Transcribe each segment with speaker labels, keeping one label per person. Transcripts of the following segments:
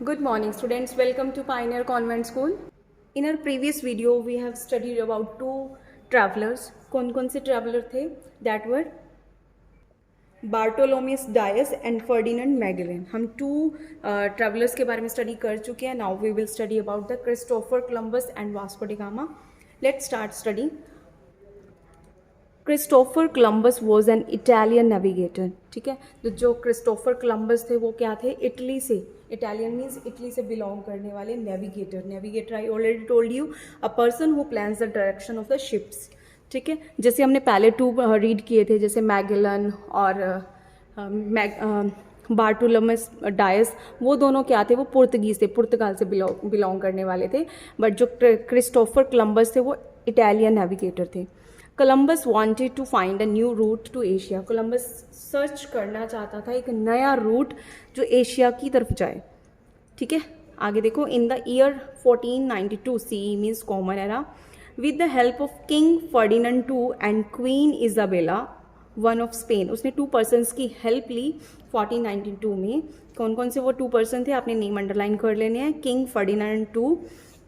Speaker 1: Good morning students, welcome to Pioneer Convent School. In our previous video we have studied about two travelers. कौन से traveler थे? That were Bartholomeus Dias and Ferdinand Magellan. हम two travellers के बारे में study कर चुके हैं. Now we will study about the Christopher Columbus and Vasco da Gama. Let's start study. Christopher Columbus was an Italian navigator. ठीक है, तो जो क्रिस्टोफर कोलंबस थे वो क्या थे? इटली से, इटालियन मीन्स इटली से बिलोंग करने वाले navigator. Navigator I already told you, a person who plans the direction of the ships. ठीक है, जैसे हमने पहले टू रीड किए थे, जैसे मैगेलन और बार्टोलोमस डायस, वो दोनों क्या थे? वो पुर्तगीज थे, पुर्तगाल से बिलोंग करने वाले थे. बट जो क्रिस्टोफर कोलंबस थे वो इटालियन नेविगेटर थे. Columbus wanted to find a new route to Asia. Columbus search करना चाहता था एक नया रूट जो एशिया की तरफ जाए. ठीक है, आगे देखो. In the year 1492 CE means common era, with the help of king Ferdinand II and queen Isabella one of Spain. उसने टू पर्सनस की हेल्प ली 1492 में. कौन कौन से वो टू पर्सन थे? आपने नेम अंडरलाइन कर लेने हैं. King Ferdinand II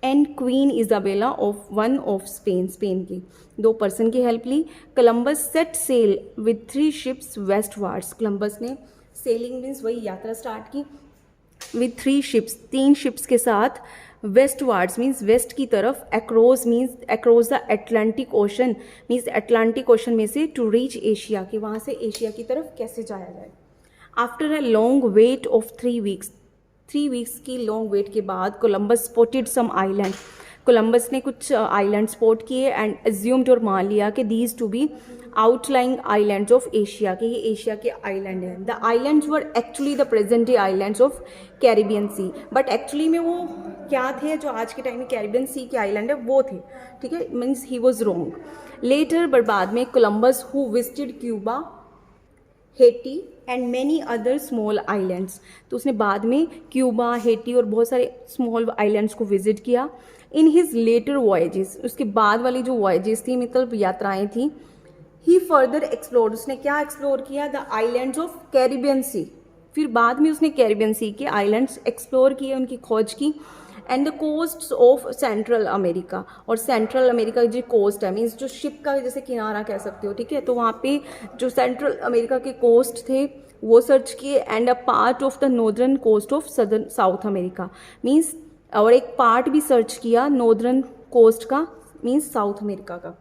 Speaker 1: and queen Isabella of one of Spain. Spain की दो पर्सन की हेल्प ली. Columbus set sail with 3 ships westwards. Columbus ने सेलिंग मीन्स वही यात्रा स्टार्ट की विद 3 शिप्स, 3 शिप्स के साथ. वेस्टवार्ड्स मीन्स वेस्ट की तरफ. Across means across the Atlantic ocean, means Atlantic ocean में से टू रीच एशिया, कि वहाँ से एशिया की तरफ कैसे जाया जाए. After a long wait of 3 weeks, 3 weeks की लॉन्ग वेट के बाद Columbus spotted some island. Columbus ने कुछ आइलैंड स्पॉट किए एंड एज्यूम्ड और मान लिया कि these to be outlying islands of Asia, के ये एशिया के आइलैंड हैं. The islands were actually the present day islands of Caribbean sea. But actually में वो क्या थे? जो आज के टाइम में कैरिबियन सी के आइलैंड है वो थे. ठीक है, means he was wrong. Later but बाद में Columbus who visited Cuba, Haiti and many other small islands. तो उसने बाद में क्यूबा, हेटी और बहुत सारे स्मॉल आइलैंड्स को विजिट किया. इन हिज लेटर वॉयजेस, उसके बाद वाली जो वॉयजेस थी, मतलब यात्राएं थी, ही फर्दर एक्सप्लोर्ड. उसने क्या एक्सप्लोर किया? द आइलैंड्स ऑफ कैरिबियन सी. फिर बाद में उसने कैरिबियन सी के आइलैंड्स एक्सप्लोर किए, उनकी खोज की. And the coasts of central America, और सेंट्रल अमेरिका जो कोस्ट है, मीन्स जो शिप का जैसे किनारा कह सकते हो. ठीक है, तो वहाँ पे जो सेंट्रल अमेरिका के कोस्ट थे वो सर्च किए. And a part of the northern coast of southern South America, means और एक पार्ट भी सर्च किया नॉर्दर्न कोस्ट का, मीन्स साउथ अमेरिका का.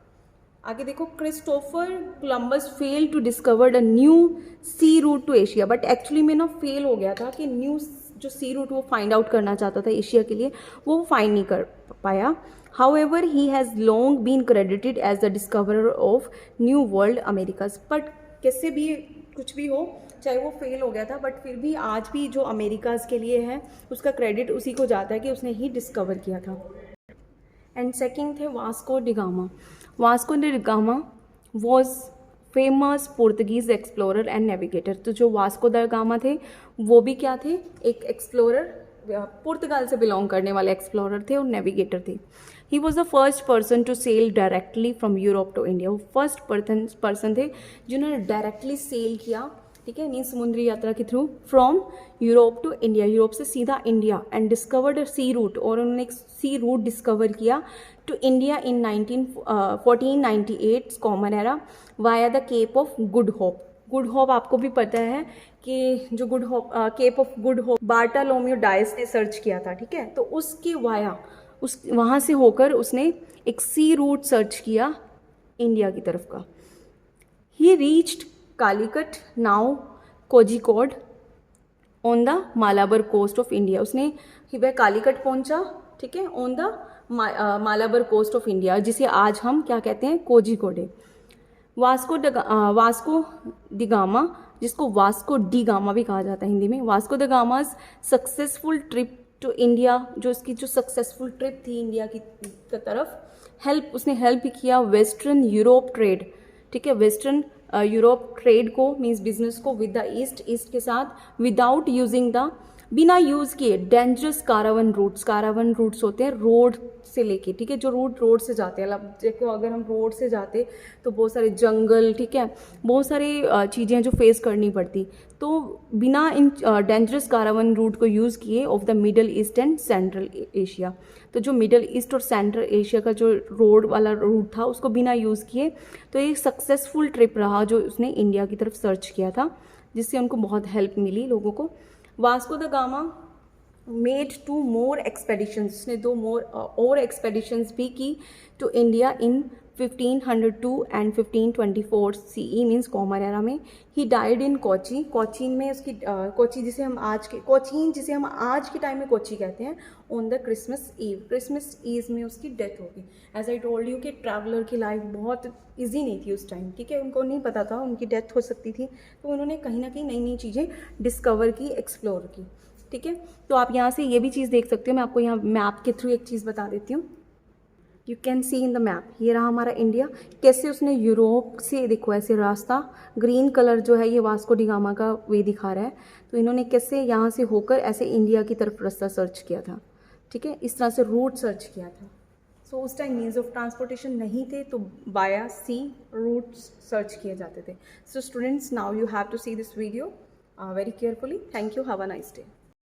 Speaker 1: आगे देखो. Christopher Columbus fail to discover a new sea route to Asia. But actually में ना फेल हो गया था कि न्यू जो सी रूट वो फाइंड आउट करना चाहता था एशिया के लिए, वो फाइंड नहीं कर पाया. However he has long been credited as the discoverer of New World Americas. But कैसे भी कुछ भी हो, चाहे वो फेल हो गया था, बट फिर भी आज भी जो अमेरिकाज के लिए है उसका क्रेडिट उसी को जाता है कि उसने ही डिस्कवर किया था. एंड सेकेंड थे Vasco da gamma. Vasco da gamma was famous Portuguese explorer and navigator. तो जो वास्को द गामा थे वो भी क्या थे? एक एक्सप्लोरर, पुर्तगाल से बिलोंग करने वाले एक्सप्लोरर थे और नेविगेटर थे. He was the first person to sail directly from Europe to India. वो फर्स्ट पर्सन थे जिन्होंने डायरेक्टली सेल किया. ठीक है, मीन्स समुद्री यात्रा के through from Europe to India, Europe से सीधा India. And discovered a sea route, और उन्होंने एक सी रूट डिस्कवर किया to India in 1498 common era via the Cape of Good Hope. Good Hope आपको भी पता है कि जो Good Hope, Cape of Good Hope Bartolomeu Dias ने सर्च किया था. ठीक है, तो उसके वाया उस वहाँ से होकर उसने एक सी रूट सर्च किया इंडिया की तरफ का. He reached Calicut, now Kozhikode, on the Malabar coast of India. उसने वह कालीकट पहुंचा. ठीक है, on the Malabar coast of India, जिसे आज हम क्या कहते हैं? कोझिकोड. वास्को डी गामा, जिसको वास्को डी गामा भी कहा जाता है हिंदी में. Vasco da Gama's successful trip to India, जो इसकी जो सक्सेसफुल ट्रिप थी इंडिया की तरफ, उसने हेल्प किया वेस्टर्न यूरोप ट्रेड. ठीक है, वेस्टर्न यूरोप ट्रेड को, मीन्स बिजनेस को, विद द ईस्ट के साथ, विदाउट यूजिंग द बिना यूज़ किए डेंजरस कारावन रूट्स होते हैं रोड से लेके, ठीक है, जो रूट रोड से जाते हैं, मतलब देखो अगर हम रोड से जाते तो बहुत सारे जंगल, ठीक है, बहुत सारी चीज़ें जो फेस करनी पड़ती, तो बिना इन डेंजरस कारावन रूट को यूज़ किए of the middle east and central Asia, तो जो मिडल ईस्ट और सेंट्रल एशिया का जो रोड वाला रूट था उसको बिना यूज़ किए, तो एक सक्सेसफुल ट्रिप रहा जो उसने इंडिया की तरफ सर्च किया था, जिससे उनको बहुत हेल्प मिली लोगों को। Vasco the gamma made 2 more expeditions, उसने 2 more और एक्सपेडिशंस भी की to India in 1502 and 1524 CE means common era में। He died in Kochi, Cochin में उसकी कोचीन जिसे हम आज के टाइम में कोची कहते हैं, ऑन द क्रिसमस ईव में उसकी डेथ होगी। एज आई टोल्ड यू कि ट्रैवलर की लाइफ बहुत ईजी नहीं थी उस टाइम, ठीक है, उनको नहीं पता था उनकी डेथ हो सकती थी, तो उन्होंने कहीं ना कहीं नई नई चीज़ें डिस्कवर की, एक्सप्लोर की, ठीक है। तो आप यहाँ से ये भी चीज़ देख सकते हो, मैं आपको यहाँ मैप के थ्रू एक चीज़ बता देती हूँ। You can see in the map, ये रहा हमारा इंडिया, कैसे उसने यूरोप से, देखो ऐसे रास्ता, ग्रीन कलर जो है ये वास्को डी गामा का वे दिखा रहा है, तो इन्होंने कैसे यहाँ से होकर ऐसे इंडिया की तरफ रास्ता सर्च किया था, ठीक है, इस तरह से रूट सर्च किया था। सो उस टाइम मीन्स ऑफ ट्रांसपोर्टेशन नहीं थे, तो बाया सी रूट सर्च किए जाते थे। So students, now you have to see this video very carefully. Thank you. Have a nice day.